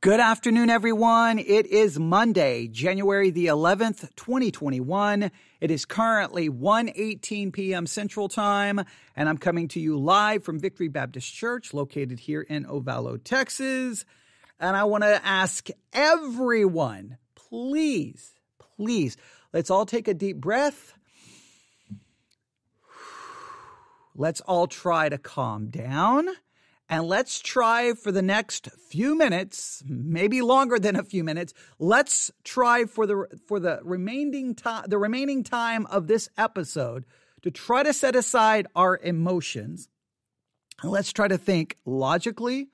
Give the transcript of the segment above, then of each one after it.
Good afternoon, everyone. It is Monday, January the 11th, 2021. It is currently 1:18 p.m. Central Time, and I'm coming to you live from Victory Baptist Church, located here in Ovalo, Texas. And I want to ask everyone, please, let's all take a deep breath. Let's all try to calm down. And let's try for the next few minutes, maybe longer than a few minutes. Let's try for the remaining time of this episode to try to set aside our emotions. And let's try to think logically.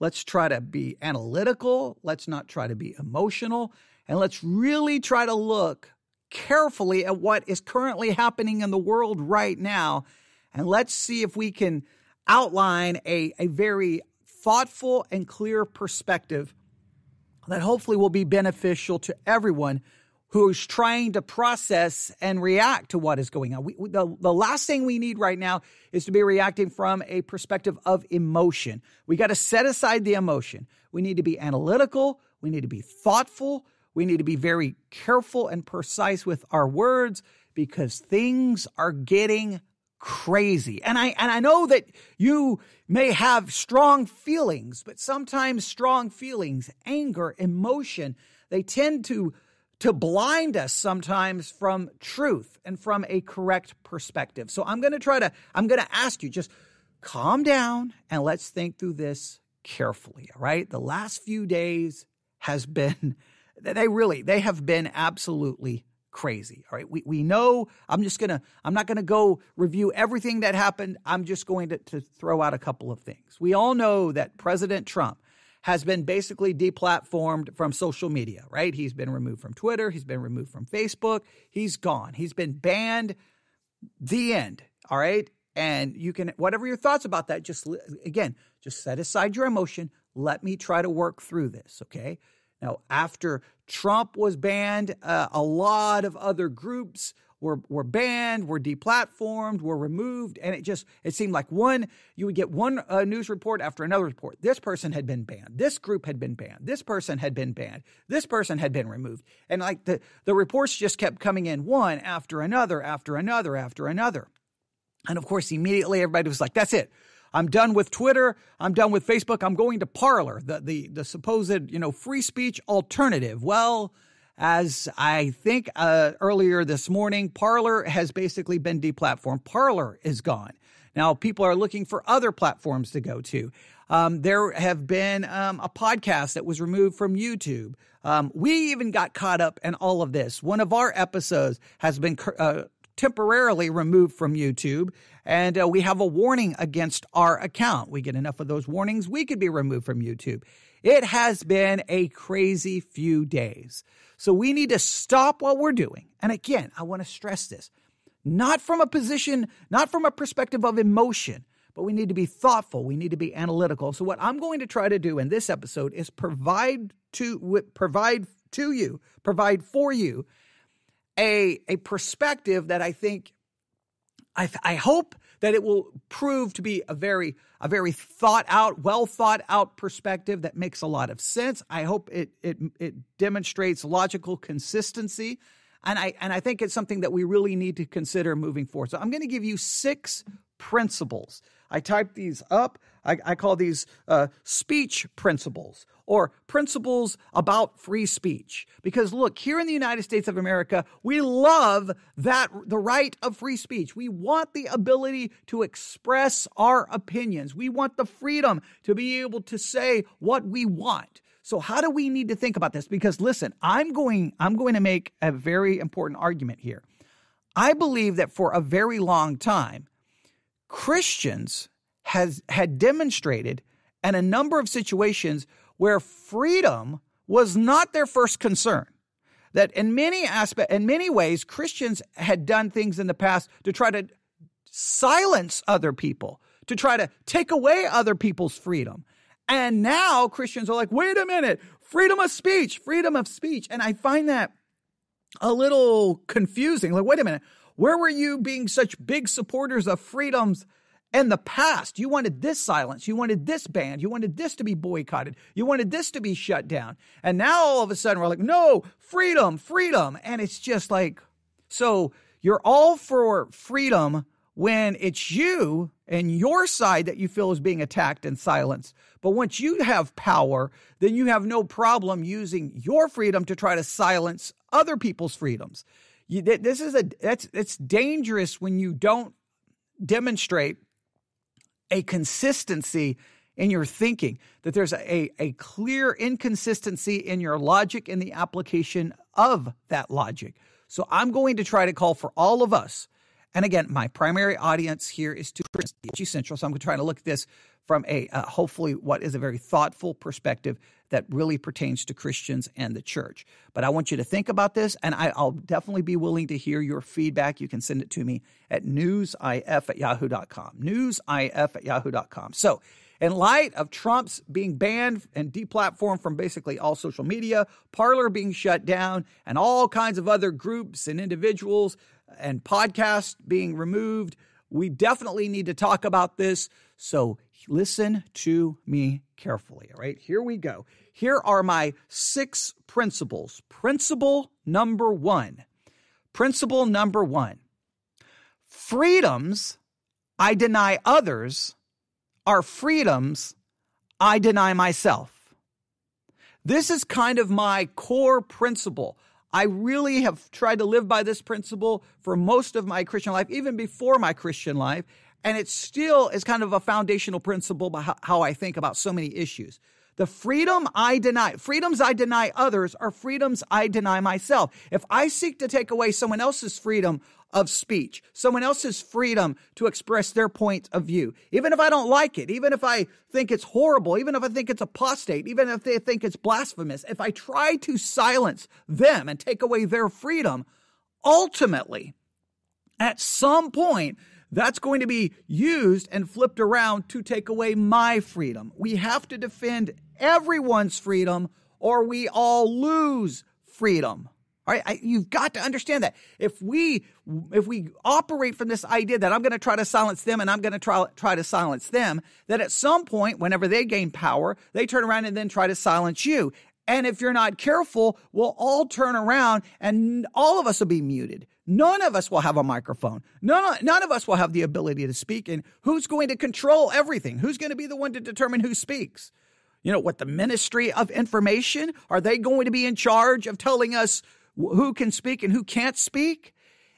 Let's try to be analytical. Let's not try to be emotional. And let's really try to look carefully at what is currently happening in the world right now. And let's see if we can outline a very thoughtful and clear perspective that hopefully will be beneficial to everyone who is trying to process and react to what is going on. The last thing we need right now is to be reacting from a perspective of emotion. We got to set aside the emotion. We need to be analytical. We need to be thoughtful. We need to be very careful and precise with our words because things are getting crazy. And I know that you may have strong feelings, but sometimes strong feelings, anger, emotion, they tend to blind us sometimes from truth and from a correct perspective. So I'm going to ask you, just calm down and let's think through this carefully. All right. The last few days they have been absolutely crazy. All right. We know I'm not going to go review everything that happened. I'm just going to throw out a couple of things. We all know that President Trump has been basically deplatformed from social media, right? He's been removed from Twitter. He's been removed from Facebook. He's gone. He's been banned. The end. All right. And you can, whatever your thoughts about that, just set aside your emotion. Let me try to work through this. Okay. Now, after Trump was banned, a lot of other groups were banned, were deplatformed, were removed. And it seemed like you would get one news report after another report. This person had been banned. This group had been banned. This person had been banned. This person had been removed. And like the reports just kept coming in one after another, after another, after another. And of course, immediately everybody was like, that's it. I'm done with Twitter. I'm done with Facebook. I'm going to Parler, the supposed, free speech alternative. Well, as I think earlier this morning, Parler has basically been deplatformed. Parler is gone. Now, people are looking for other platforms to go to. There have been a podcast that was removed from YouTube. We even got caught up in all of this. One of our episodes has been temporarily removed from YouTube, and we have a warning against our account. We get enough of those warnings, we could be removed from YouTube. It has been a crazy few days. So we need to stop what we're doing. And again, I want to stress this, not from a perspective of emotion, but we need to be thoughtful. We need to be analytical. So what I'm going to try to do in this episode is provide for you a perspective that I think, I hope that it will prove to be a very well thought out perspective that makes a lot of sense. I hope it demonstrates logical consistency. And I think it's something that we really need to consider moving forward. So I'm going to give you 6 principles. I typed these up. I call these speech principles, or principles about free speech. Because look, here in the United States of America, we love the right of free speech. We want the ability to express our opinions. We want the freedom to be able to say what we want. So how do we need to think about this? Because listen, I'm going to make a very important argument here. I believe that for a very long time, Christians had demonstrated in a number of situations where freedom was not their first concern. That in many ways, Christians had done things in the past to try to silence other people, to try to take away other people's freedom. And now Christians are like, wait a minute, freedom of speech. And I find that a little confusing. Like, wait a minute, where were you being such big supporters of freedoms In the past, you wanted this silence, you wanted this banned, you wanted this to be boycotted, you wanted this to be shut down. And now all of a sudden we're like, no, freedom, freedom. And it's just like, so you're all for freedom when it's you and your side that you feel is being attacked and silenced. But once you have power, then you have no problem using your freedom to try to silence other people's freedoms. It's dangerous when you don't demonstrate a consistency in your thinking, that there's a clear inconsistency in your logic and the application of that logic. So I'm going to try to call for all of us. And again, my primary audience here is to Christianity Central. So I'm trying to look at this from a hopefully what is a very thoughtful perspective that really pertains to Christians and the church. But I want you to think about this, and I'll definitely be willing to hear your feedback. You can send it to me at newsif@yahoo.com, newsif@yahoo.com. So in light of Trump's being banned and deplatformed from basically all social media, Parler being shut down, and all kinds of other groups and individuals and podcasts being removed, we definitely need to talk about this. So listen to me carefully, all right? Here we go. Here are my 6 principles. Principle number 1. Principle number 1. Freedoms I deny others are freedoms I deny myself. This is kind of my core principle. I really have tried to live by this principle for most of my Christian life, even before my Christian life. And it still is kind of a foundational principle by how I think about so many issues. The freedoms I deny others are freedoms I deny myself. If I seek to take away someone else's freedom of speech, someone else's freedom to express their point of view, even if I don't like it, even if I think it's horrible, even if I think it's apostate, even if they think it's blasphemous, if I try to silence them and take away their freedom, ultimately, at some point, that's going to be used and flipped around to take away my freedom. We have to defend everyone's freedom or we all lose freedom. All right, you've got to understand that. If we operate from this idea that I'm going to try to silence them and I'm going to try to silence them, that at some point, whenever they gain power, they turn around and then try to silence you. And if you're not careful, we'll all turn around and all of us will be muted. None of us will have a microphone. None of us will have the ability to speak. And who's going to control everything? Who's going to be the one to determine who speaks? You know, what, the Ministry of Information? Are they going to be in charge of telling us who can speak and who can't speak?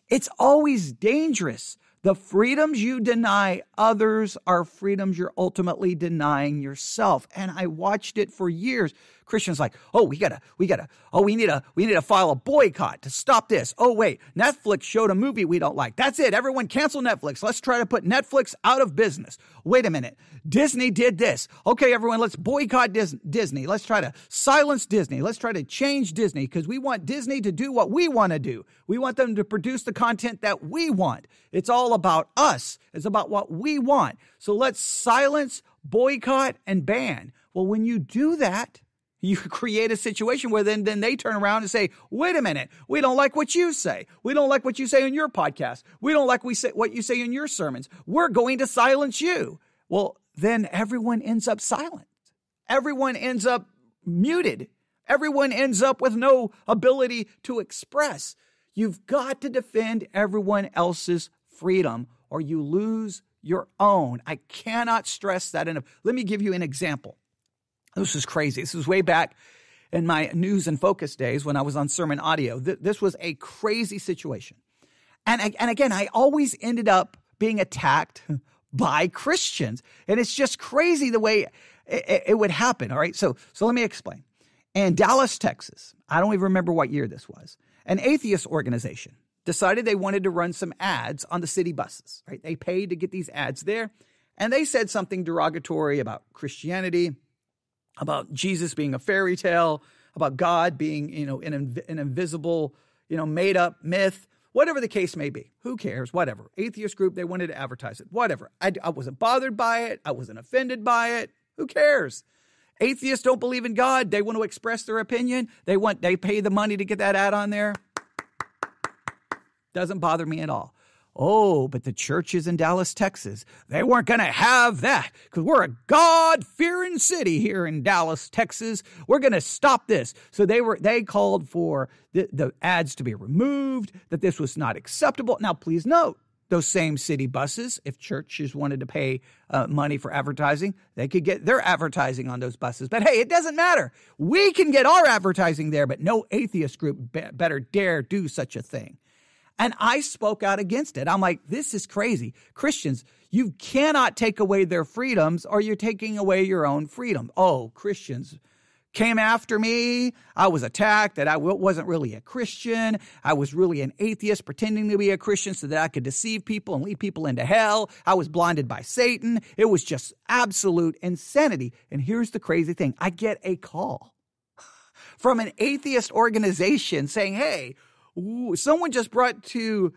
It's always dangerous. The freedoms you deny others are freedoms you're ultimately denying yourself. And I watched it for years. Christians like, we need to file a boycott to stop this. Oh, wait, Netflix showed a movie we don't like. That's it. Everyone cancel Netflix. Let's try to put Netflix out of business. Wait a minute. Disney did this. Okay, everyone, let's boycott Disney. Let's try to silence Disney. Let's try to change Disney because we want Disney to do what we want to do. We want them to produce the content that we want. It's all about us. It's about what we want. So let's silence, boycott, and ban. Well, when you do that, you create a situation where then they turn around and say, wait a minute, we don't like what you say. We don't like what you say in your podcast. We don't like what you say in your sermons. We're going to silence you. Well, then everyone ends up silent. Everyone ends up muted. Everyone ends up with no ability to express. You've got to defend everyone else's freedom or you lose your own. I cannot stress that enough. Let me give you an example. This is crazy. This was way back in my News and Focus days when I was on Sermon Audio. This was a crazy situation. And again, I always ended up being attacked by Christians. And it's just crazy the way it would happen. All right. So let me explain. In Dallas, Texas, I don't even remember what year this was, an atheist organization decided they wanted to run some ads on the city buses. Right. They paid to get these ads there. And they said something derogatory about Christianity, about Jesus being a fairy tale, about God being, an invisible, made up myth, whatever the case may be. Who cares? Whatever. Atheist group, they wanted to advertise it. Whatever. I wasn't bothered by it. I wasn't offended by it. Who cares? Atheists don't believe in God. They want to express their opinion. They pay the money to get that ad on there. Doesn't bother me at all. Oh, but the churches in Dallas, Texas, they weren't going to have that because we're a God-fearing city here in Dallas, Texas. We're going to stop this. So they called for the ads to be removed, that this was not acceptable. Now, please note, those same city buses, if churches wanted to pay money for advertising, they could get their advertising on those buses. But hey, it doesn't matter. We can get our advertising there, but no atheist group better dare do such a thing. And I spoke out against it. I'm like, this is crazy. Christians, you cannot take away their freedoms or you're taking away your own freedom. Oh, Christians came after me. I was attacked that I wasn't really a Christian. I was really an atheist pretending to be a Christian so that I could deceive people and lead people into hell. I was blinded by Satan. It was just absolute insanity. And here's the crazy thing. I get a call from an atheist organization saying, hey, someone just brought to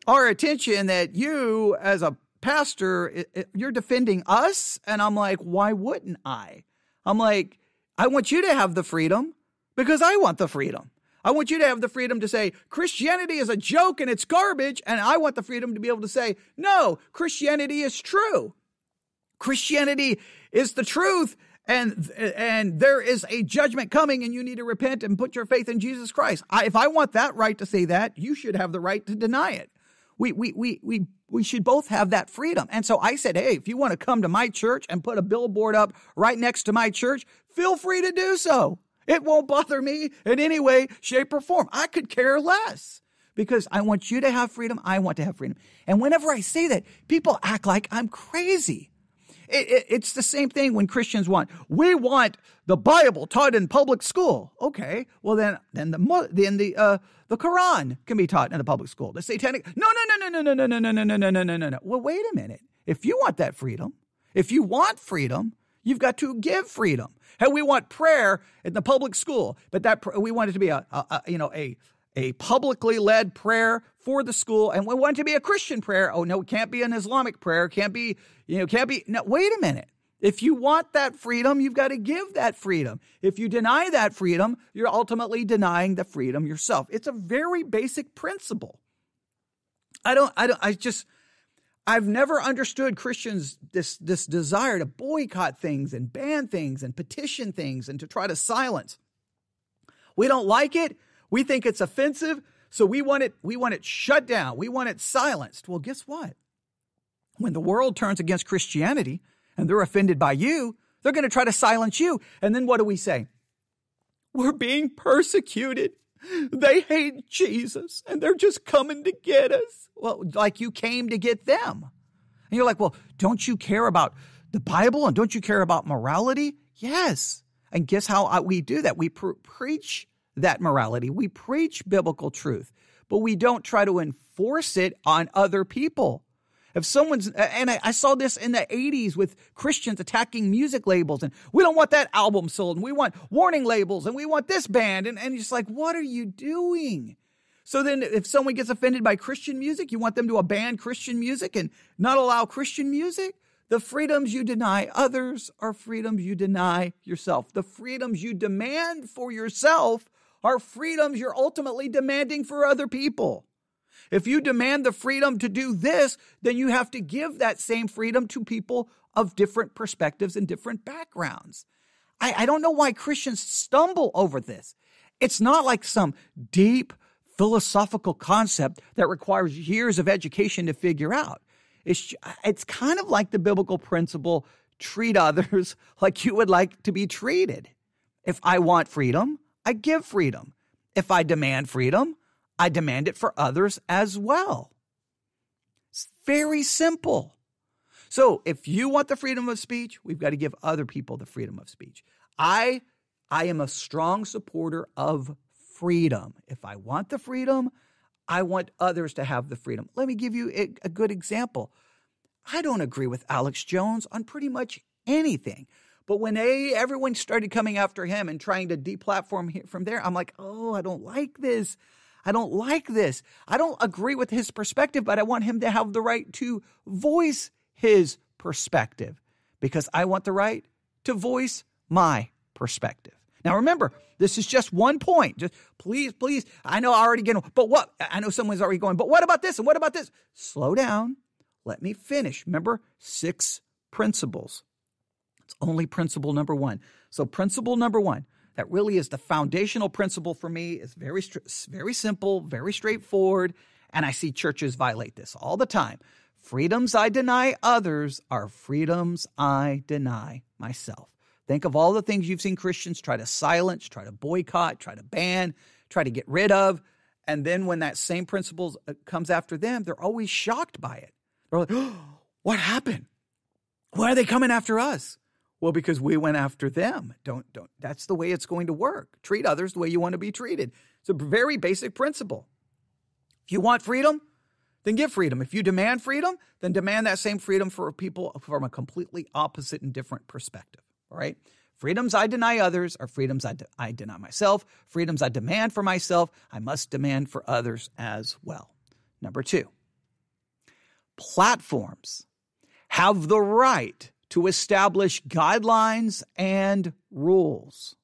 our attention that you, as a pastor, you're defending us. And I'm like, why wouldn't I? I'm like, I want you to have the freedom because I want the freedom. I want you to have the freedom to say Christianity is a joke and it's garbage. And I want the freedom to be able to say, no, Christianity is true. Christianity is the truth. And there is a judgment coming and you need to repent and put your faith in Jesus Christ. If I want that right to say that, you should have the right to deny it. We should both have that freedom. And so I said, hey, if you want to come to my church and put a billboard up right next to my church, feel free to do so. It won't bother me in any way, shape, or form. I could care less because I want you to have freedom. I want to have freedom. And whenever I say that, people act like I'm crazy. It's the same thing when Christians we want the Bible taught in public school. Okay, well then the Quran can be taught in a public school. The satanic, no. Well, wait a minute. If you want that freedom, if you want freedom, you've got to give freedom. Hey, we want prayer in the public school, but we want it to be a publicly led prayer for the school, and we want it to be a Christian prayer. Oh no, it can't be an Islamic prayer. Can't be. No, wait a minute. If you want that freedom, you've got to give that freedom. If you deny that freedom, you're ultimately denying the freedom yourself. It's a very basic principle. I've never understood Christians, this desire to boycott things and ban things and petition things and to try to silence. We don't like it. We think it's offensive. So we want it shut down. We want it silenced. Well, guess what? When the world turns against Christianity and they're offended by you, they're going to try to silence you. And then what do we say? We're being persecuted. They hate Jesus and they're just coming to get us. Well, like you came to get them. And you're like, well, don't you care about the Bible and don't you care about morality? Yes. And guess how we do that? We preach that morality. We preach biblical truth, but we don't try to enforce it on other people. If someone's, and I saw this in the 80s with Christians attacking music labels, and we don't want that album sold, and we want warning labels, and we want this band, and you're just like, what are you doing? So then if someone gets offended by Christian music, you want them to ban Christian music and not allow Christian music? The freedoms you deny others are freedoms you deny yourself. The freedoms you demand for yourself are freedoms you're ultimately demanding for other people. If you demand the freedom to do this, then you have to give that same freedom to people of different perspectives and different backgrounds. I don't know why Christians stumble over this. It's not like some deep philosophical concept that requires years of education to figure out. It's kind of like the biblical principle, treat others like you would like to be treated. If I want freedom, I give freedom. If I demand freedom, I demand it for others as well. It's very simple. So if you want the freedom of speech, we've got to give other people the freedom of speech. I am a strong supporter of freedom. If I want the freedom, I want others to have the freedom. Let me give you a good example. I don't agree with Alex Jones on pretty much anything. But when everyone started coming after him and trying to deplatform him from there, I'm like, oh, I don't like this. I don't like this. I don't agree with his perspective, but I want him to have the right to voice his perspective because I want the right to voice my perspective. Now, remember, this is just one point. Just please, I know I already get, but what? I know someone's already going, but what about this? And what about this? Slow down. Let me finish. Remember, 6 principles. It's only principle number 1. So principle number 1, that really is the foundational principle for me. It's very simple, very straightforward. And I see churches violate this all the time. Freedoms I deny others are freedoms I deny myself. Think of all the things you've seen Christians try to silence, try to boycott, try to ban, try to get rid of. And then when that same principle comes after them, they're always shocked by it. They're like, oh, what happened? Why are they coming after us? Well, because we went after them. Don't. That's the way it's going to work. Treat others the way you want to be treated. It's a very basic principle. If you want freedom, then give freedom. If you demand freedom, then demand that same freedom for people from a completely opposite and different perspective. All right? Freedoms I deny others are freedoms I deny myself. Freedoms I demand for myself, I must demand for others as well. Number 2, platforms have the right to establish guidelines and rules.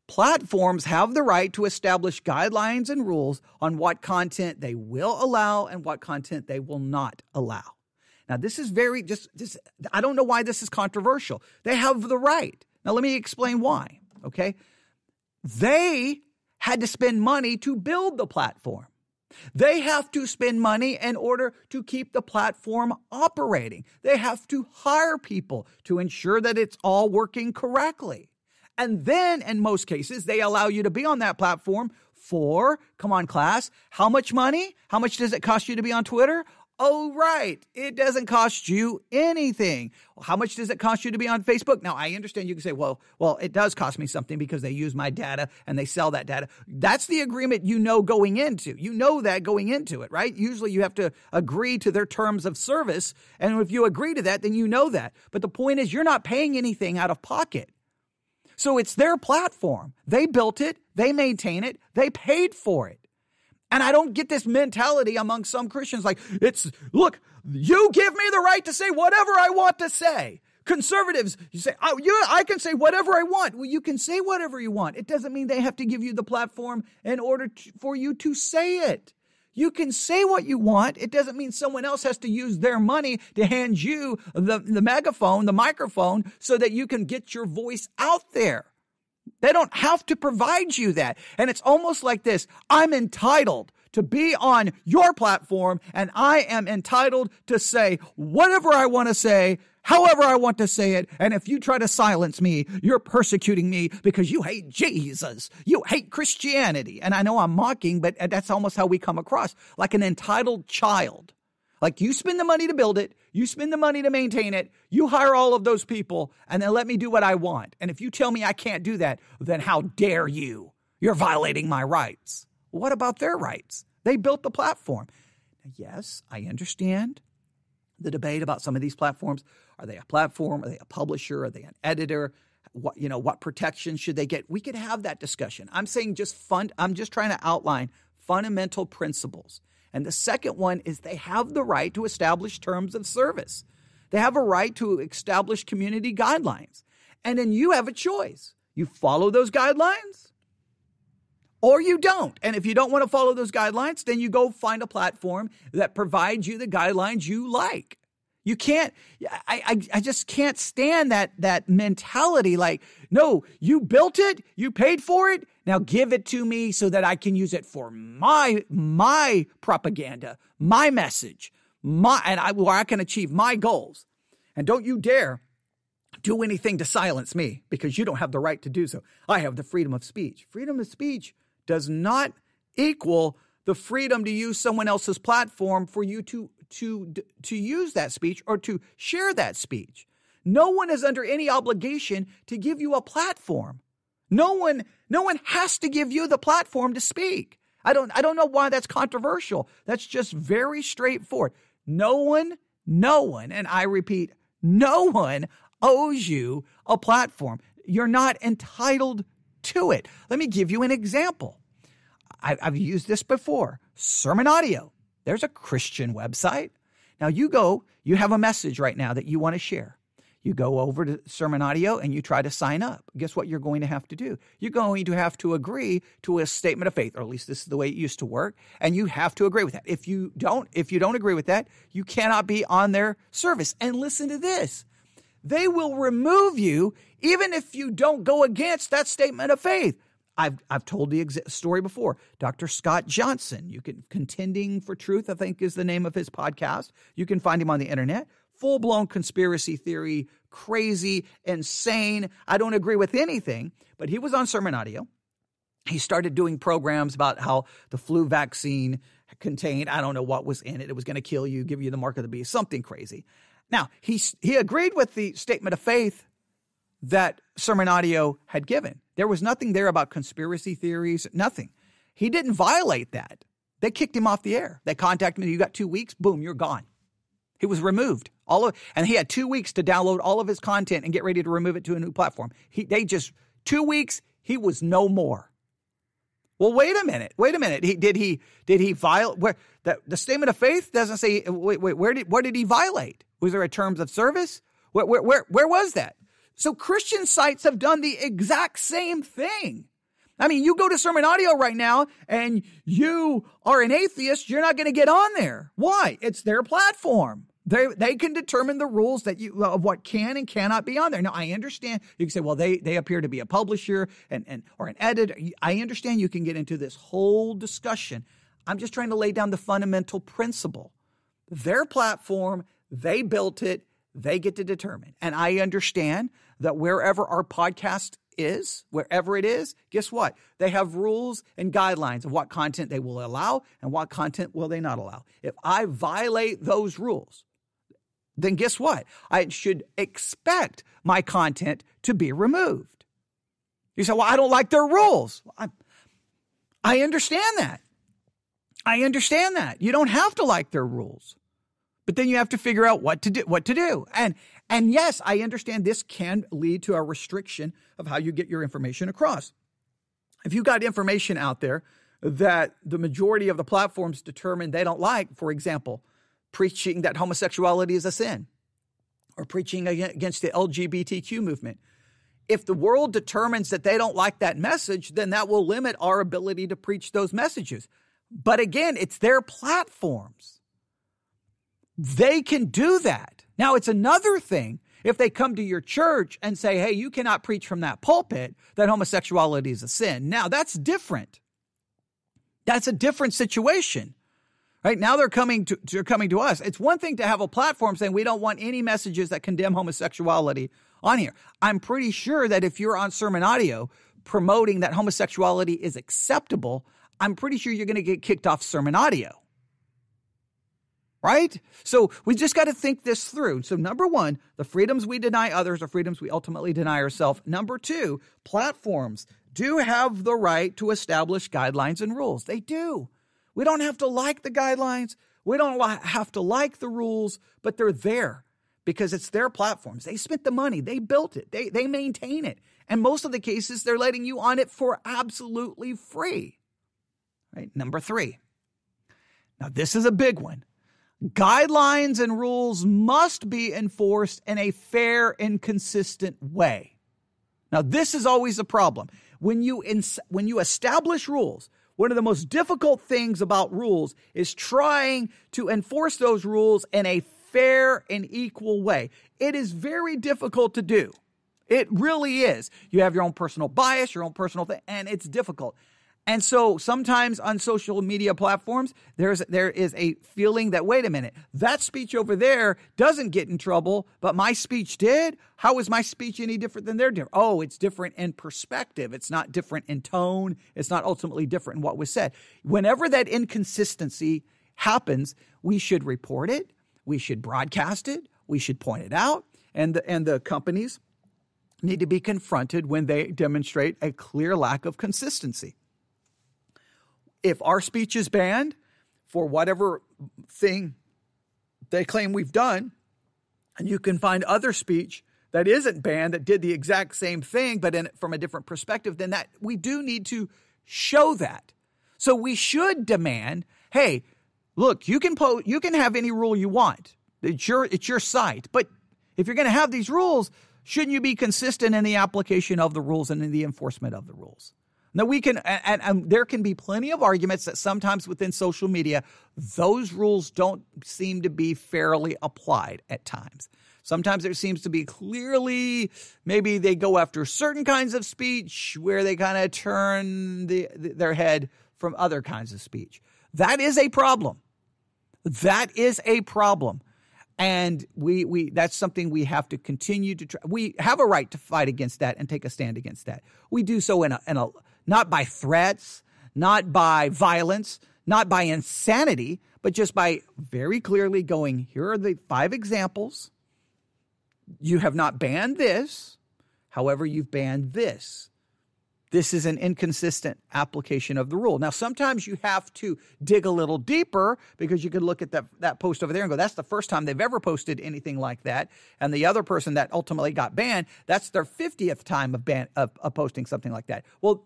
Platforms have the right to establish guidelines and rules on what content they will allow and what content they will not allow. Now, this is I don't know why this is controversial. They have the right. Now, let me explain why, okay? They had to spend money to build the platform. They have to spend money in order to keep the platform operating. They have to hire people to ensure that it's all working correctly. And then, in most cases, they allow you to be on that platform for, come on, class, how much money? How much does it cost you to be on Twitter? Oh, right. It doesn't cost you anything. How much does it cost you to be on Facebook? Now, I understand you can say, well, it does cost me something because they use my data and they sell that data. That's the agreement going into. You know that going into it, right? Usually you have to agree to their terms of service. And if you agree to that, then you know that. But the point is you're not paying anything out of pocket. So it's their platform. They built it. They maintain it. They paid for it. And I don't get this mentality among some Christians like, look, you give me the right to say whatever I want to say. Conservatives, you say, I can say whatever I want. Well, you can say whatever you want. It doesn't mean they have to give you the platform in order for you to say it. You can say what you want. It doesn't mean someone else has to use their money to hand you the megaphone, the microphone, so that you can get your voice out there. They don't have to provide you that. And it's almost like this. I'm entitled to be on your platform, and I am entitled to say whatever I want to say, however I want to say it. And if you try to silence me, you're persecuting me because you hate Jesus. You hate Christianity. And I know I'm mocking, but that's almost how we come across, like an entitled child. Like you spend the money to build it, you spend the money to maintain it, you hire all of those people, and then let me do what I want. And if you tell me I can't do that, then how dare you? You're violating my rights. What about their rights? They built the platform. Now, yes, I understand the debate about some of these platforms. Are they a platform? Are they a publisher? Are they an editor? What protections should they get? We could have that discussion. I'm saying I'm just trying to outline fundamental principles. And the second one is they have the right to establish terms of service. They have a right to establish community guidelines. And then you have a choice. You follow those guidelines or you don't. And if you don't want to follow those guidelines, then you go find a platform that provides you the guidelines you like. You can't, I just can't stand that mentality like, no, you built it, you paid for it, now give it to me so that I can use it for my propaganda, my message, where I can achieve my goals. And don't you dare do anything to silence me because you don't have the right to do so. I have the freedom of speech. Freedom of speech does not equal the freedom to use someone else's platform for you to use that speech or to share that speech. No one is under any obligation to give you a platform. No one has to give you the platform to speak. I don't know why that's controversial. That's just very straightforward. No one, and I repeat, no one owes you a platform. You're not entitled to it. Let me give you an example. I've used this before. Sermon Audio. There's a Christian website. Now you have a message right now that you want to share. You go over to Sermon Audio and you try to sign up. Guess what you're going to have to do? You're going to have to agree to a statement of faith, or at least this is the way it used to work, and you have to agree with that. If you don't agree with that, you cannot be on their service. And listen to this. They will remove you even if you don't go against that statement of faith. I've told the story before. Dr. Scott Johnson, Contending for Truth, I think is the name of his podcast. You can find him on the internet. Full-blown conspiracy theory, crazy, insane. I don't agree with anything, but he was on Sermon Audio. He started doing programs about how the flu vaccine contained, I don't know what was in it. It was going to kill you, give you the mark of the beast, something crazy. Now, he agreed with the statement of faith that Sermon Audio had given. There was nothing there about conspiracy theories, nothing. He didn't violate that. They kicked him off the air. They contacted me. You got 2 weeks. Boom, you're gone. He was removed. And he had 2 weeks to download all of his content and get ready to remove it to a new platform. 2 weeks, he was no more. Well, wait a minute. Did he violate? The statement of faith doesn't say. Where did he violate? Was there a terms of service? Where was that? So Christian sites have done the exact same thing. I mean, you go to Sermon Audio right now and you are an atheist, you're not going to get on there. Why? It's their platform. They can determine the rules of what can and cannot be on there. Now, I understand you can say, well, they appear to be a publisher or an editor. I understand you can get into this whole discussion. I'm just trying to lay down the fundamental principle. Their platform, they built it, they get to determine. And I understand that wherever our podcast is, wherever it is, guess what? They have rules and guidelines of what content they will allow and what content will they not allow. If I violate those rules, then guess what? I should expect my content to be removed. You say, well, I don't like their rules. I understand that. I understand that. You don't have to like their rules. But then you have to figure out what to do. And yes, I understand this can lead to a restriction of how you get your information across. If you got information out there that the majority of the platforms determine they don't like, for example, preaching that homosexuality is a sin or preaching against the LGBTQ movement, if the world determines that they don't like that message, then that will limit our ability to preach those messages. But again, it's their platforms. They can do that. Now, it's another thing if they come to your church and say, hey, you cannot preach from that pulpit that homosexuality is a sin. Now, that's different. That's a different situation. Right now, they're coming to us. It's one thing to have a platform saying we don't want any messages that condemn homosexuality on here. I'm pretty sure that if you're on Sermon Audio promoting that homosexuality is acceptable, I'm pretty sure you're going to get kicked off Sermon Audio. Right? So we just got to think this through. So number one, the freedoms we deny others are freedoms we ultimately deny ourselves. Number two, platforms do have the right to establish guidelines and rules. They do. We don't have to like the guidelines. We don't have to like the rules, but they're there because it's their platforms. They spent the money. They built it. They maintain it. And most of the cases, they're letting you on it for absolutely free. Right? Number three. Now, this is a big one. Guidelines and rules must be enforced in a fair and consistent way. Now, this is always a problem. When you establish rules, one of the most difficult things about rules is trying to enforce those rules in a fair and equal way. It is very difficult to do. It really is. You have your own personal bias, your own personal thing, and it's difficult. And so sometimes on social media platforms, there is a feeling that, wait a minute, that speech over there doesn't get in trouble, but my speech did? How is my speech any different than their different? Oh, it's different in perspective. It's not different in tone. It's not ultimately different in what was said. Whenever that inconsistency happens, we should report it. We should broadcast it. We should point it out. And the companies need to be confronted when they demonstrate a clear lack of consistency. If our speech is banned for whatever thing they claim we've done, and you can find other speech that isn't banned that did the exact same thing, but from a different perspective, then that we do need to show that. So we should demand, hey, look, you can have any rule you want. It's your site, but If you're going to have these rules, shouldn't you be consistent in the application of the rules and in the enforcement of the rules? Now, we can, and there can be plenty of arguments that sometimes within social media, those rules don't seem to be fairly applied at times. Sometimes there seems to be clearly, maybe they go after certain kinds of speech where they kind of turn their head from other kinds of speech. That is a problem. That is a problem. And we that's something we have to continue to try. We have a right to fight against that and take a stand against that. We do so in a not by threats, not by violence, not by insanity, but just by very clearly going, here are the 5 examples. You have not banned this. However, you've banned this. This is an inconsistent application of the rule. Now, sometimes you have to dig a little deeper because you could look at that post over there and go, that's the first time they've ever posted anything like that. And the other person that ultimately got banned, that's their 50th time of posting something like that. Well,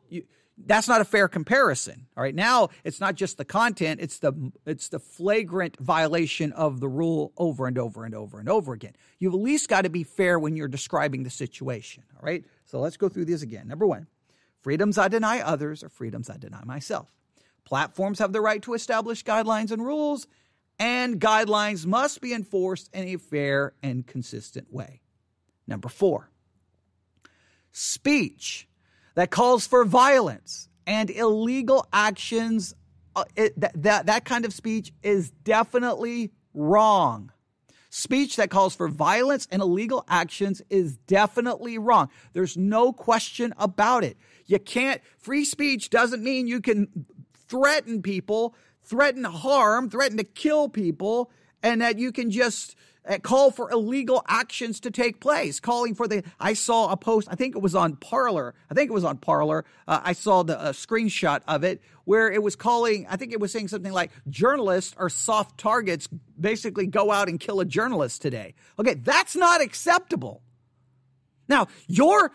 that's not a fair comparison. All right. Now, it's not just the content. It's the flagrant violation of the rule over and over and over and over again. You've at least got to be fair when you're describing the situation. All right. So let's go through these again. Number 1. Freedoms I deny others are freedoms I deny myself. Platforms have the right to establish guidelines and rules, and guidelines must be enforced in a fair and consistent way. Number 4, speech that calls for violence and illegal actions, that kind of speech is definitely wrong. Speech that calls for violence and illegal actions is definitely wrong. There's no question about it. You can't, free speech doesn't mean you can threaten people, threaten harm, threaten to kill people, and that you can just call for illegal actions to take place. I saw a post, I think it was on Parler. I saw the screenshot of it where it was calling, I think it was saying something like, journalists are soft targets, basically go out and kill a journalist today. Okay, that's not acceptable. Now, your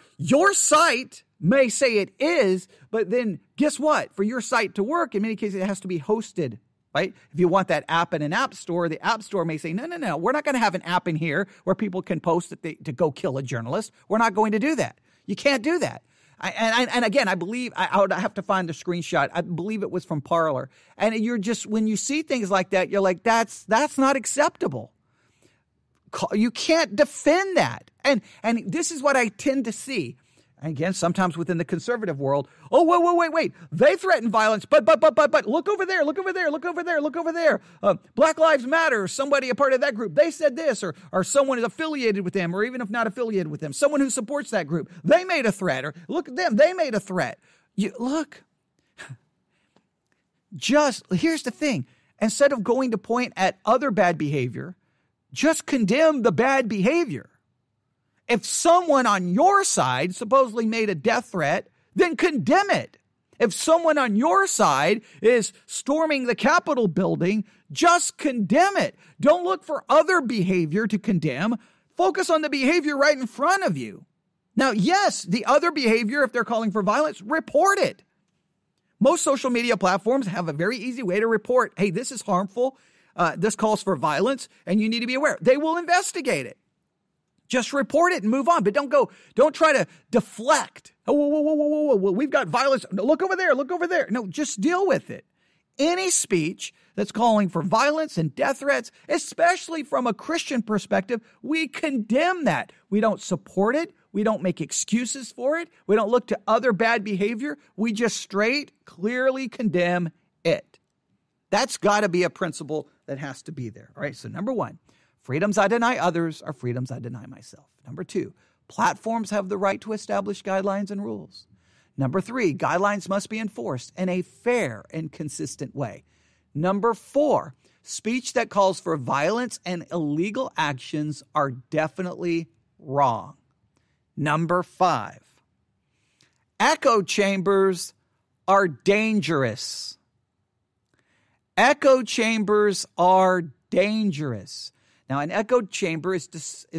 site may say it is, but then guess what? For your site to work, in many cases, it has to be hosted. Right? If you want that app in an app store, the app store may say, no, we're not going to have an app in here where people can post to go kill a journalist. We're not going to do that. You can't do that. And again, I believe, I would have to find the screenshot. I believe it was from Parler. And you're just, when you see things like that, you're like, that's not acceptable. You can't defend that. And this is what I tend to see. Again, sometimes within the conservative world, wait. They threaten violence, but look over there. Black Lives Matter, somebody a part of that group, they said this, or someone is affiliated with them, or even if not affiliated with them, someone who supports that group, they made a threat, or look at them, they made a threat. Here's the thing. Instead of going to point at other bad behavior, just condemn the bad behavior. If someone on your side supposedly made a death threat, then condemn it. If someone on your side is storming the Capitol building, just condemn it. Don't look for other behavior to condemn. Focus on the behavior right in front of you. Now, yes, the other behavior, if they're calling for violence, report it. Most social media platforms have a very easy way to report, hey, this is harmful, this calls for violence, and you need to be aware. They will investigate it. Just report it and move on, but don't try to deflect. Whoa, we've got violence. Look over there. No, just deal with it. Any speech that's calling for violence and death threats, especially from a Christian perspective, we condemn that. We don't support it. We don't make excuses for it. We don't look to other bad behavior. We just clearly condemn it. That's got to be a principle that has to be there. All right, so number 1. Freedoms I deny others are freedoms I deny myself. Number 2, platforms have the right to establish guidelines and rules. Number 3, guidelines must be enforced in a fair and consistent way. Number 4, speech that calls for violence and illegal actions are definitely wrong. Number 5, echo chambers are dangerous. Echo chambers are dangerous. Now, an echo chamber is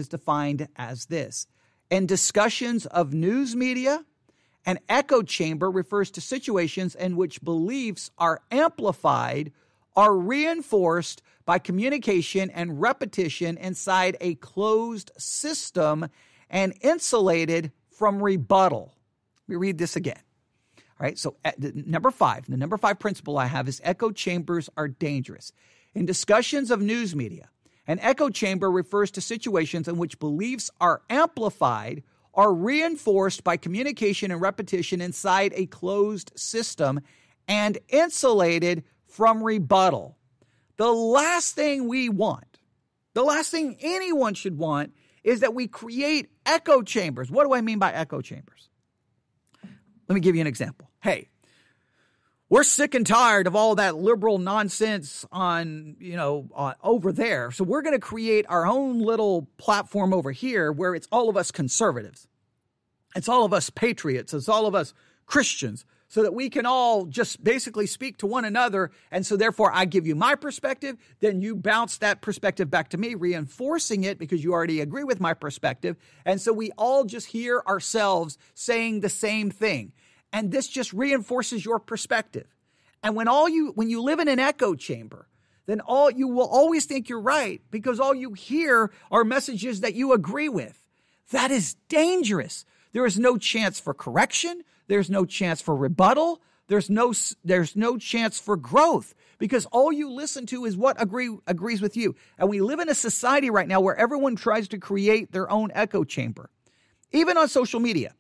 defined as this. In discussions of news media, an echo chamber refers to situations in which beliefs are amplified are reinforced by communication and repetition inside a closed system and insulated from rebuttal. Let me read this again. All right, so the number five principle I have is echo chambers are dangerous. In discussions of news media, an echo chamber refers to situations in which beliefs are amplified or reinforced by communication and repetition inside a closed system and insulated from rebuttal. The last thing we want, the last thing anyone should want, is that we create echo chambers. What do I mean by echo chambers? Let me give you an example. Hey, we're sick and tired of all that liberal nonsense on over there. So we're going to create our own little platform over here where it's all of us conservatives. It's all of us patriots. It's all of us Christians, so that we can all just basically speak to one another. And so therefore I give you my perspective, then you bounce that perspective back to me, reinforcing it because you already agree with my perspective. And so we all just hear ourselves saying the same thing. And this just reinforces your perspective. And when you live in an echo chamber, then you will always think you're right because all you hear are messages that you agree with. That is dangerous. There is no chance for correction. There's no chance for rebuttal. There's no chance for growth because all you listen to is what agrees with you. And we live in a society right now where everyone tries to create their own echo chamber. Even on social media,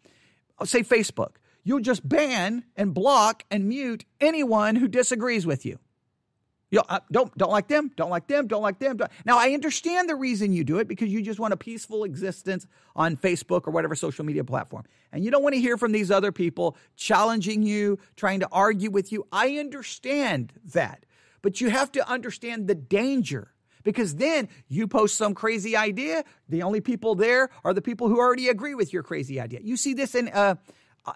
say Facebook, you'll just ban and block and mute anyone who disagrees with you. Don't like them, don't like them, don't like them. Now, I understand the reason you do it because you just want a peaceful existence on Facebook or whatever social media platform. And you don't want to hear from these other people challenging you, trying to argue with you. I understand that. But you have to understand the danger because then you post some crazy idea. The only people there are the people who already agree with your crazy idea. You see this in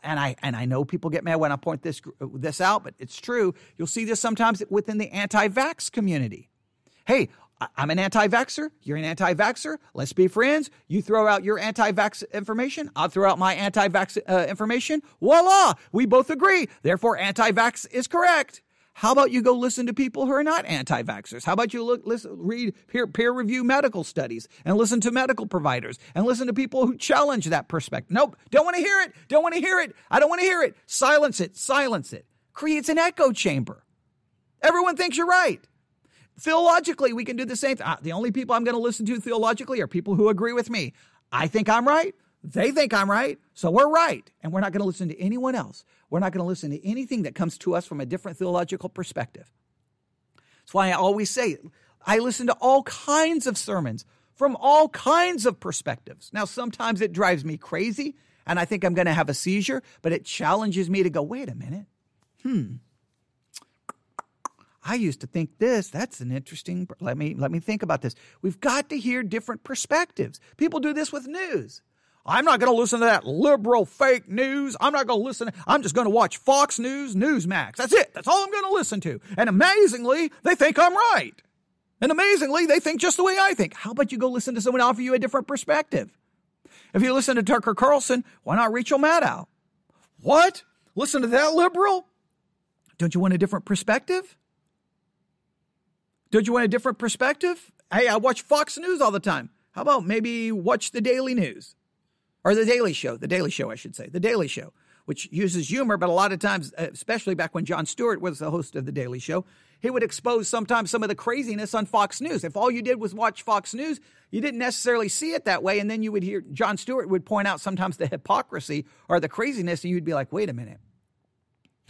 and I know people get mad when I point this out, but it's true. You'll see this sometimes within the anti-vax community. Hey, I'm an anti-vaxxer. You're an anti-vaxxer. Let's be friends. You throw out your anti-vax information. I'll throw out my anti-vax information. Voila! We both agree. Therefore, anti-vax is correct. How about you go listen to people who are not anti-vaxxers? How about you read peer-review medical studies and listen to medical providers and listen to people who challenge that perspective? Nope, don't want to hear it. Don't want to hear it. I don't want to hear it. Silence it. Silence it. Creates an echo chamber. Everyone thinks you're right. Theologically, we can do the same thing. The only people I'm going to listen to theologically are people who agree with me. I think I'm right. They think I'm right, so we're right. And we're not going to listen to anyone else. We're not going to listen to anything that comes to us from a different theological perspective. That's why I always say I listen to all kinds of sermons from all kinds of perspectives. Now, sometimes it drives me crazy, and I think I'm going to have a seizure, but it challenges me to go, wait a minute. I used to think this. That's an interesting. Let me think about this. We've got to hear different perspectives. People do this with news. I'm not going to listen to that liberal fake news. I'm not going to listen. I'm just going to watch Fox News, Newsmax. That's it. That's all I'm going to listen to. And amazingly, they think I'm right. And amazingly, they think just the way I think. How about you go listen to someone offer you a different perspective? If you listen to Tucker Carlson, why not Rachel Maddow? What? Listen to that liberal? Don't you want a different perspective? Don't you want a different perspective? Hey, I watch Fox News all the time. How about maybe watch the Daily News? Or the Daily Show, I should say. The Daily Show, which uses humor, but a lot of times, especially back when Jon Stewart was the host of the Daily Show, he would expose sometimes some of the craziness on Fox News. If all you did was watch Fox News, you didn't necessarily see it that way, and then you would hear Jon Stewart would point out sometimes the hypocrisy or the craziness, and you'd be like, wait a minute.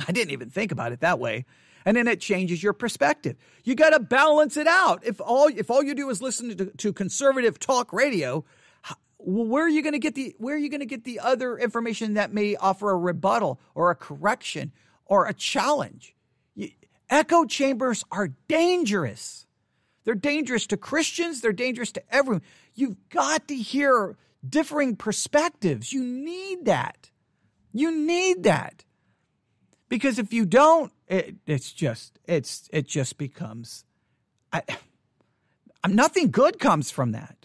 I didn't even think about it that way. And then it changes your perspective. You got to balance it out. If all you do is listen to conservative talk radio, where are you going to get the other information that may offer a rebuttal or a correction or a challenge? Echo chambers are dangerous. They're dangerous to Christians. They're dangerous to everyone. You've got to hear differing perspectives. You need that. You need that. Because if you don't, it just becomes, nothing good comes from that.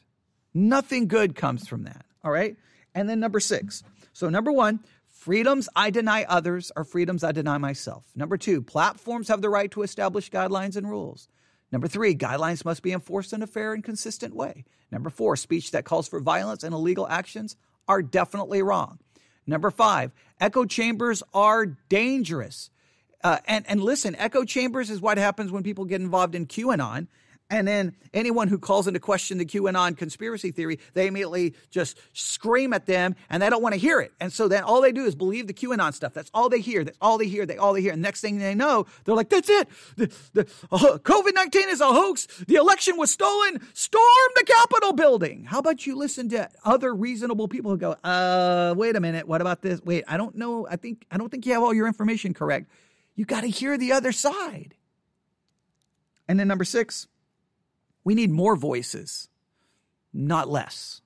Nothing good comes from that. All right. And then number 6. So number 1, Freedoms I deny others are freedoms I deny myself. Number 2, platforms have the right to establish guidelines and rules. Number 3, guidelines must be enforced in a fair and consistent way. Number 4, speech that calls for violence and illegal actions are definitely wrong. Number 5, echo chambers are dangerous. And listen, echo chambers is what happens when people get involved in QAnon. And then anyone who calls into question the QAnon conspiracy theory, they immediately just scream at them and they don't want to hear it. And so then all they do is believe the QAnon stuff. That's all they hear. That's all they hear. All they hear. And next thing they know, they're like, that's it. COVID-19 is a hoax. The election was stolen. Storm the Capitol building. How about you listen to other reasonable people who go, wait a minute. What about this? Wait, I don't know. I don't think you have all your information correct. You got to hear the other side. And then number 6, we need more voices, not less.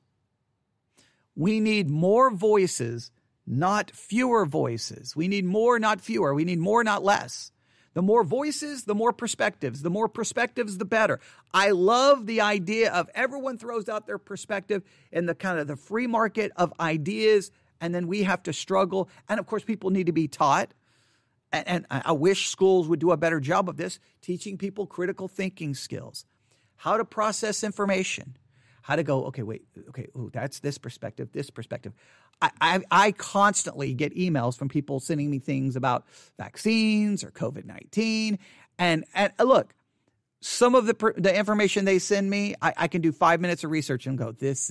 We need more voices, not fewer voices. We need more, not fewer. We need more, not less. The more voices, the more perspectives. The more perspectives, the better. I love the idea of everyone throws out their perspective in the kind of the free market of ideas, and then we have to struggle. And of course, people need to be taught. And I wish schools would do a better job of this, teaching people critical thinking skills. How to process information, how to go, that's this perspective. I constantly get emails from people sending me things about vaccines or COVID-19. And look, some of the information they send me, I can do 5 minutes of research and go, this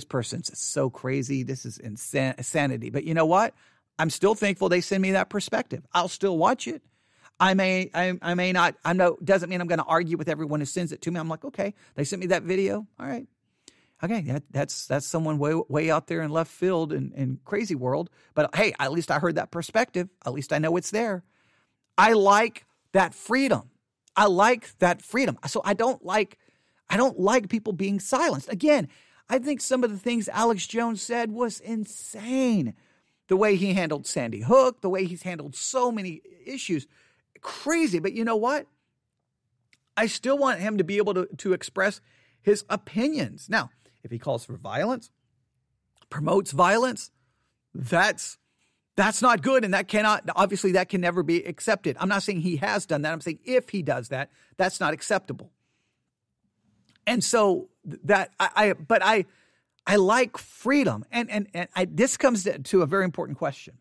person's so crazy. This is insanity. But you know what? I'm still thankful they send me that perspective. I'll still watch it. I may not, doesn't mean I'm going to argue with everyone who sends it to me. I'm like, okay, they sent me that video. All right. Okay. That's someone way out there in left field in crazy world. But hey, at least I heard that perspective. At least I know it's there. I like that freedom. So I don't like people being silenced. Again, I think some of the things Alex Jones said was insane. The way he handled Sandy Hook, the way he's handled so many issues. Crazy, but you know what? I still want him to be able to express his opinions. Now, if he calls for violence, promotes violence, that's not good, and that can never be accepted. I'm not saying he has done that. I'm saying if he does that, that's not acceptable. And so I like freedom, and this comes to a very important question.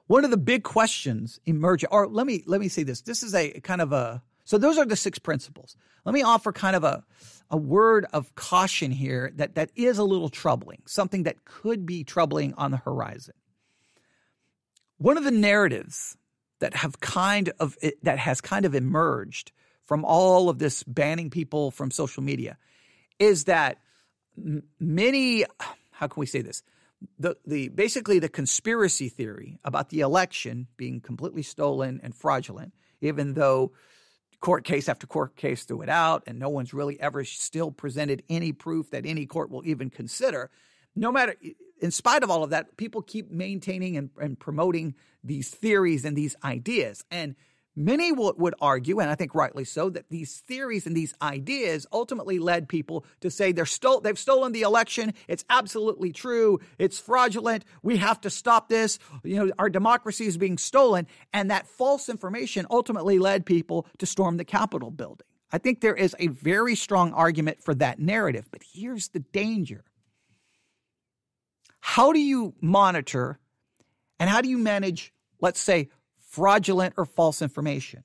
One of the big questions emerging, or let me say this. This is a kind of so those are the 6 principles. Let me offer kind of a word of caution here that is a little troubling, something that could be troubling on the horizon. One of the narratives that has kind of emerged from all of this banning people from social media is that many, how can we say this? Basically the conspiracy theory about the election being completely stolen and fraudulent, even though court case after court case threw it out and no one's really ever still presented any proof that any court will even consider. No matter, in spite of all of that, people keep maintaining and promoting these theories and these ideas. And many would argue, and I think rightly so, that these theories and these ideas ultimately led people to say they've stolen the election. It's absolutely true. It's fraudulent. We have to stop this. Our democracy is being stolen. And that false information ultimately led people to storm the Capitol building. I think there is a very strong argument for that narrative. But here's the danger. How do you monitor and how do you manage, let's say, fraudulent or false information?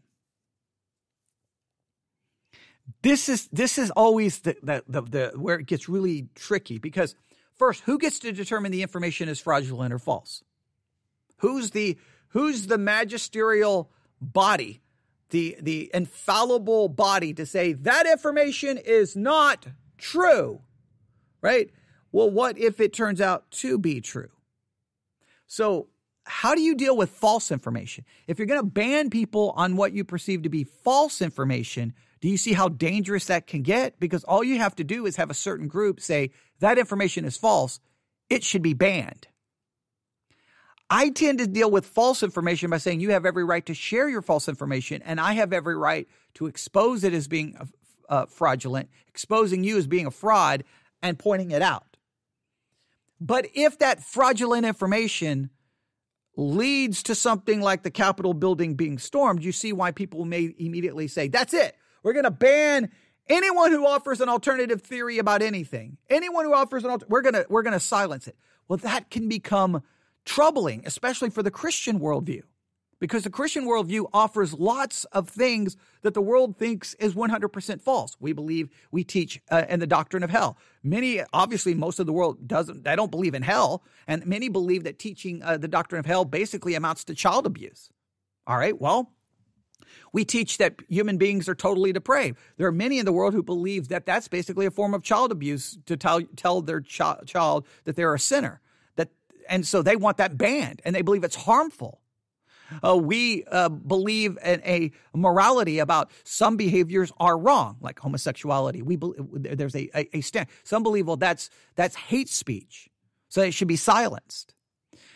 This is always the where it gets really tricky, because first, who gets to determine the information is fraudulent or false? Who's the magisterial body, the infallible body to say that information is not true, right? Well, what if it turns out to be true? So how do you deal with false information? If you're going to ban people on what you perceive to be false information, do you see how dangerous that can get? Because all you have to do is have a certain group say that information is false. It should be banned. I tend to deal with false information by saying you have every right to share your false information, and I have every right to expose it as being fraudulent, exposing you as being a fraud, and pointing it out. But if that fraudulent information leads to something like the Capitol building being stormed, you see why people may immediately say, that's it. We're going to ban anyone who offers an alternative theory about anything. Anyone who offers we're going to silence it. Well, that can become troubling, especially for the Christian worldview, because the Christian worldview offers lots of things that the world thinks is 100% false. We teach in the doctrine of hell. Most of the world they don't believe in hell. And many believe that teaching the doctrine of hell basically amounts to child abuse. All right, well, we teach that human beings are totally depraved. There are many in the world who believe that that's basically a form of child abuse to tell their child that they're a sinner. And so they want that banned, and they believe it's harmful. We believe in a morality about some behaviors are wrong, like homosexuality. There's a stand. Some believe, well, that's hate speech, so it should be silenced.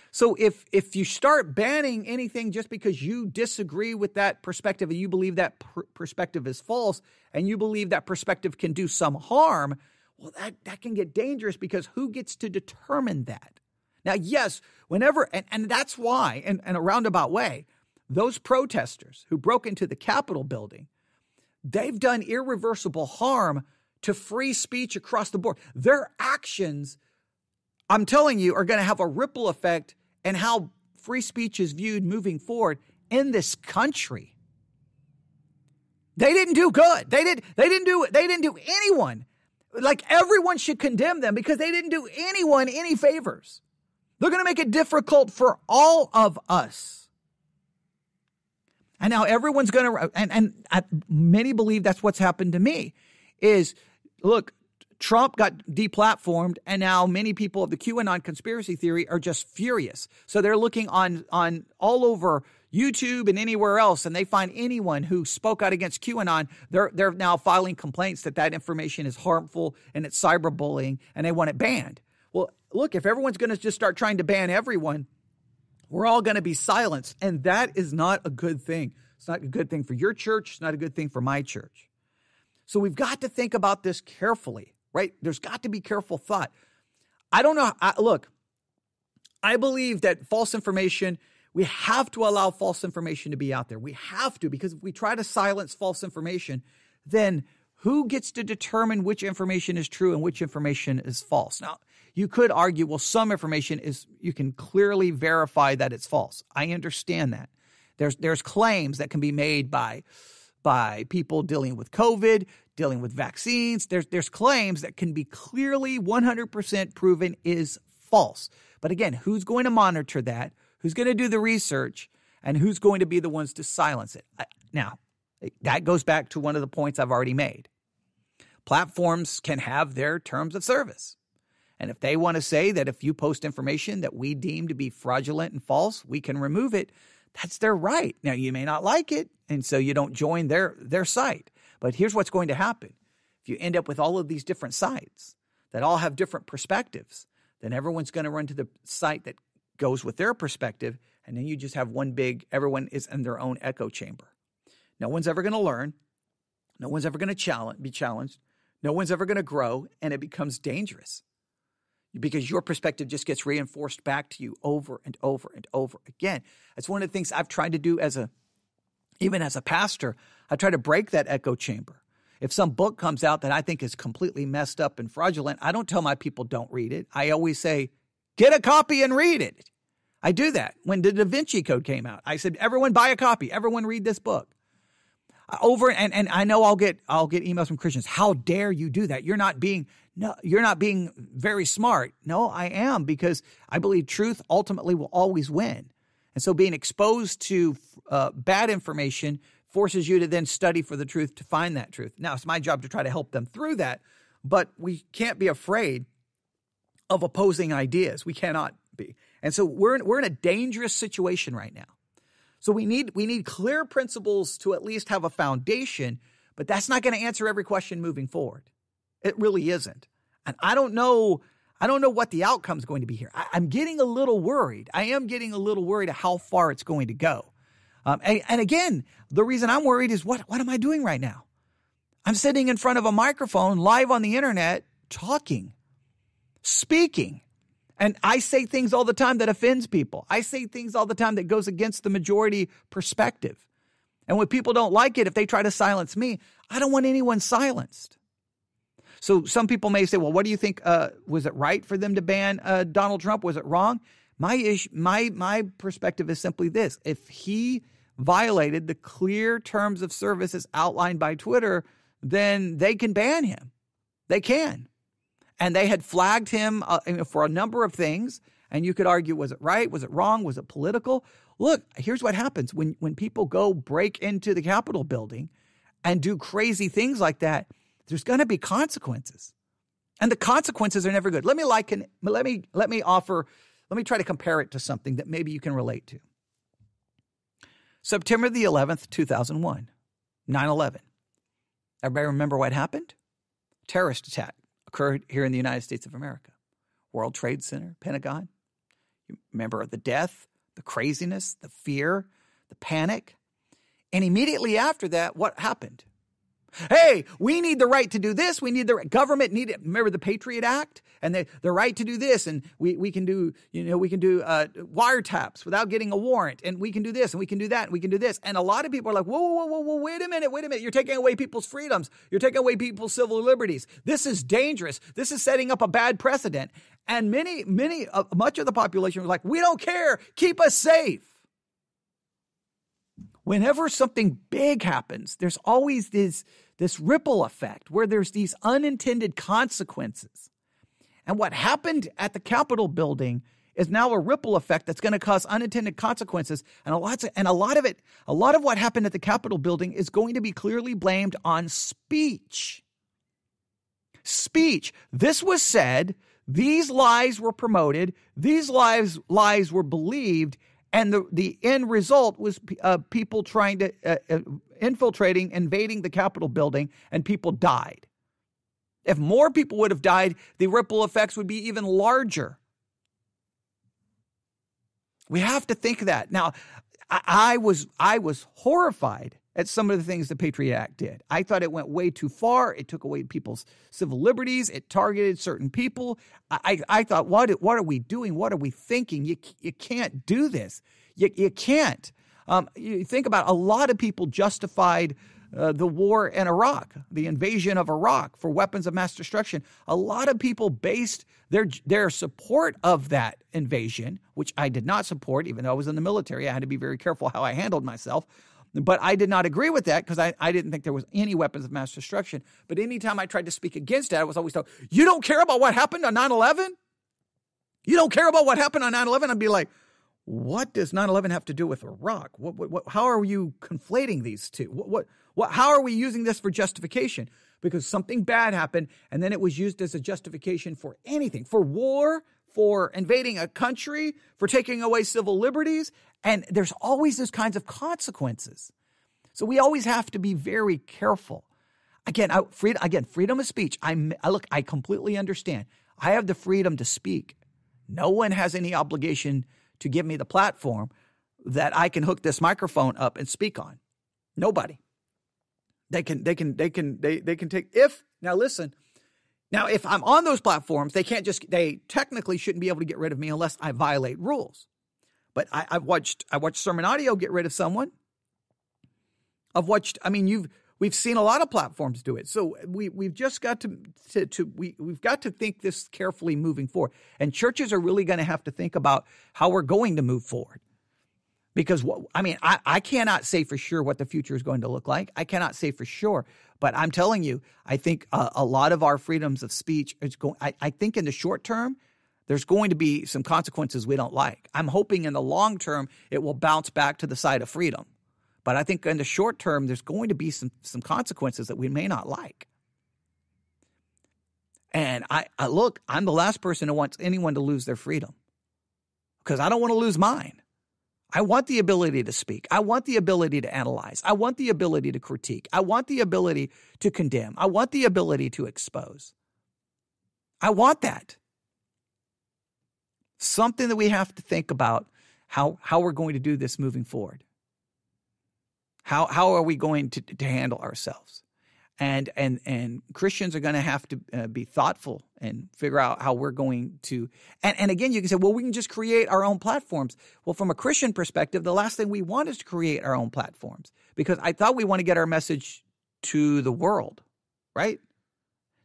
So if you start banning anything just because you disagree with that perspective and you believe that perspective is false and you believe that perspective can do some harm, well, that can get dangerous, because who gets to determine that? Now, yes, whenever, and that's why, in a roundabout way, those protesters who broke into the Capitol building, they've done irreversible harm to free speech across the board. Their actions, I'm telling you, are going to have a ripple effect in how free speech is viewed moving forward in this country. They didn't do good. They didn't do anyone. Like, everyone should condemn them because they didn't do anyone any favors. They're going to make it difficult for all of us. And now everyone's going to, and many believe that's what's happened to me, is, look, Trump got deplatformed, and now many people of the QAnon conspiracy theory are just furious. So they're looking on all over YouTube and anywhere else, and they find anyone who spoke out against QAnon. They're now filing complaints that information is harmful and it's cyberbullying, and they want it banned. Well, look, if everyone's going to just start trying to ban everyone, we're all going to be silenced. And that is not a good thing. It's not a good thing for your church. It's not a good thing for my church. So we've got to think about this carefully, right? There's got to be careful thought. I don't know. Look, I believe that false information, we have to allow false information to be out there. We have to, because if we try to silence false information, then who gets to determine which information is true and which information is false? Now, you could argue, well, some information you can clearly verify that it's false. I understand that. There's claims that can be made by people dealing with COVID, dealing with vaccines. There's claims that can be clearly 100% proven is false. But again, who's going to monitor that? Who's going to do the research? And who's going to be the ones to silence it? Now, that goes back to one of the points I've already made. Platforms can have their terms of service. And if they want to say that if you post information that we deem to be fraudulent and false, we can remove it, that's their right. Now, you may not like it, and so you don't join their site. But here's what's going to happen. If you end up with all of these different sites that all have different perspectives, then everyone's going to run to the site that goes with their perspective, and then you just have everyone is in their own echo chamber. No one's ever going to learn. No one's ever going to be challenged. No one's ever going to grow, and it becomes dangerous because your perspective just gets reinforced back to you over and over and over again. That's one of the things I've tried to do even as a pastor. I try to break that echo chamber. If some book comes out that I think is completely messed up and fraudulent, I don't tell my people don't read it. I always say, get a copy and read it. I do that. When the Da Vinci Code came out, I said, everyone buy a copy. Everyone read this book. And I know I'll get emails from Christians. How dare you do that? You're not being very smart. No, I am, because I believe truth ultimately will always win. And so being exposed to bad information forces you to then study for the truth to find that truth. Now, it's my job to try to help them through that, but we can't be afraid of opposing ideas. We cannot be. And so we're in a dangerous situation right now. So we need clear principles to at least have a foundation, but that's not going to answer every question moving forward. It really isn't. And I don't know what the outcome is going to be here. I'm getting a little worried. I am getting a little worried at how far it's going to go. And again, the reason I'm worried is what am I doing right now? I'm sitting in front of a microphone live on the internet, talking, speaking. And I say things all the time that offends people. I say things all the time that goes against the majority perspective. And when people don't like it, if they try to silence me, I don't want anyone silenced. So some people may say, well, what do you think? Was it right for them to ban Donald Trump? Was it wrong? My perspective is simply this. If he violated the clear terms of service as outlined by Twitter, then they can ban him. They can. And they had flagged him for a number of things. And you could argue, was it right? Was it wrong? Was it political? Look, here's what happens when people go break into the Capitol building and do crazy things like that. There's going to be consequences, and the consequences are never good. Let me try to compare it to something that maybe you can relate to. September the 11th, 2001, 9/11. Everybody remember what happened? Terrorist attack occurred here in the United States of America. World Trade Center, Pentagon. You remember the death, the craziness, the fear, the panic. And immediately after that, what happened? Hey, we need the right to do this. We need the government need it. Remember the Patriot Act and the right to do this. And we can do wiretaps without getting a warrant. And we can do this and we can do that and we can do this. And a lot of people are like, whoa, wait a minute. You're taking away people's freedoms. You're taking away people's civil liberties. This is dangerous. This is setting up a bad precedent. And much of the population was like, we don't care. Keep us safe. Whenever something big happens, there's always this ripple effect where there's these unintended consequences. And what happened at the Capitol building is now a ripple effect that's going to cause unintended consequences. And a lot of what happened at the Capitol building is going to be clearly blamed on speech. Speech. This was said. These lies were promoted. These lies were believed. And the end result was people trying to invading the Capitol building, and people died. If more people would have died, the ripple effects would be even larger. We have to think that. Now, I was horrified at some of the things the Patriot Act did. I thought it went way too far. It took away people's civil liberties. It targeted certain people. I thought, what are we doing? What are we thinking? You can't do this. You can't. You think about a lot of people justified the war in Iraq, the invasion of Iraq for weapons of mass destruction. A lot of people based their support of that invasion, which I did not support, even though I was in the military. I had to be very careful how I handled myself. But I did not agree with that because I didn't think there was any weapons of mass destruction. But anytime I tried to speak against that, I was always told, you don't care about what happened on 9/11? You don't care about what happened on 9/11? I'd be like, what does 9/11 have to do with Iraq? How are you conflating these two? How are we using this for justification? Because something bad happened, and then it was used as a justification for anything, for war, for invading a country, for taking away civil liberties. And there's always those kinds of consequences. So we always have to be very careful. Again, freedom of speech. I completely understand. I have the freedom to speak. No one has any obligation to give me the platform that I can hook this microphone up and speak on. Nobody. They can take, now listen, now if I'm on those platforms, they technically shouldn't be able to get rid of me unless I violate rules. But I've watched sermon audio get rid of someone. We've seen a lot of platforms do it. So we've just got we've got to think this carefully moving forward. And churches are really going to have to think about how we're going to move forward. Because I cannot say for sure what the future is going to look like. I cannot say for sure, but I'm telling you, I think a lot of our freedoms of speech is going. I think in the short term, there's going to be some consequences we don't like. I'm hoping in the long term it will bounce back to the side of freedom. But I think in the short term, there's going to be some consequences that we may not like. And I'm the last person who wants anyone to lose their freedom because I don't want to lose mine. I want the ability to speak. I want the ability to analyze. I want the ability to critique. I want the ability to condemn. I want the ability to expose. I want that. Something that we have to think about how we're going to do this moving forward. How are we going to handle ourselves? And Christians are going to have to be thoughtful and figure out how we're going to. And again, you can say, well, we can just create our own platforms. Well, from a Christian perspective, the last thing we want is to create our own platforms, because I thought we want to get our message to the world, right?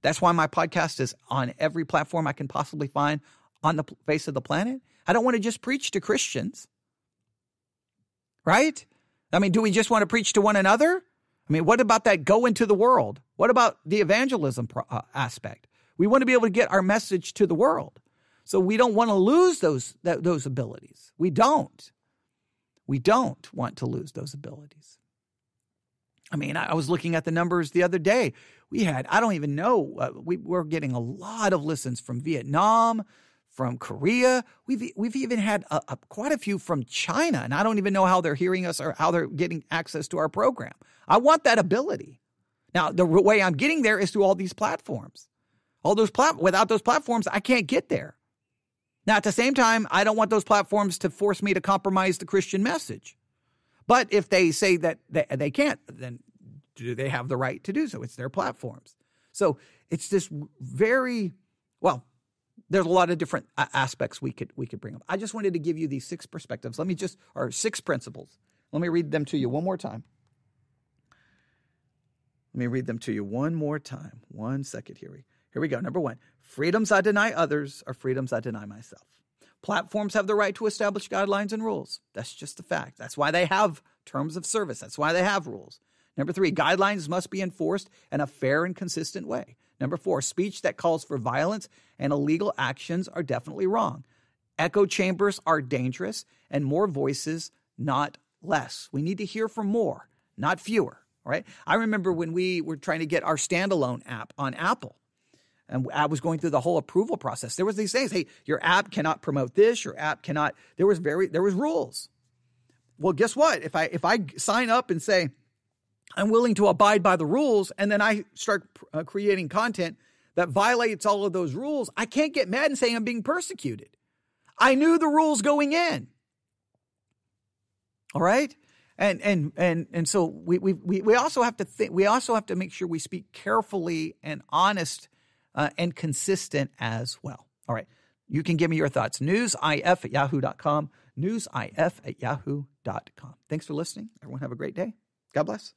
That's why my podcast is on every platform I can possibly find on the face of the planet. I don't want to just preach to Christians, right? I mean, do we just want to preach to one another? I mean, what about that go into the world? What about the evangelism aspect? We want to be able to get our message to the world. So we don't want to lose those abilities. We don't. We don't want to lose those abilities. I mean, I was looking at the numbers the other day. We had, I don't even know, we're getting a lot of listens from Vietnam, from Korea. We've even had quite a few from China, and I don't even know how they're hearing us or how they're getting access to our program. I want that ability. Now, the way I'm getting there is through all these platforms. Without those platforms, I can't get there. Now, at the same time, I don't want those platforms to force me to compromise the Christian message. But if they say that they can't, then do they have the right to do so? It's their platforms. So it's this there's a lot of different aspects we could bring up. I just wanted to give you these 6 perspectives. Or 6 principles. Let me read them to you one more time. Let me read them to you one more time. 1 second. Here we go. Number 1, freedoms I deny others are freedoms I deny myself. Platforms have the right to establish guidelines and rules. That's just a fact. That's why they have terms of service. That's why they have rules. Number 3, guidelines must be enforced in a fair and consistent way. Number 4, speech that calls for violence and illegal actions are definitely wrong. Echo chambers are dangerous, and more voices, not less. We need to hear from more, not fewer. All right. I remember when we were trying to get our standalone app on Apple, and I was going through the whole approval process. There was these things, hey, your app cannot promote this, your app cannot. There was rules. Well, guess what? If I sign up and say I'm willing to abide by the rules, and then I start creating content that violates all of those rules, I can't get mad and say I'm being persecuted. I knew the rules going in. All right? And so we also have to think, we also have to make sure we speak carefully and honest and consistent as well. All right. You can give me your thoughts. newsif@yahoo.com. newsif@yahoo.com. Thanks for listening. Everyone have a great day. God bless.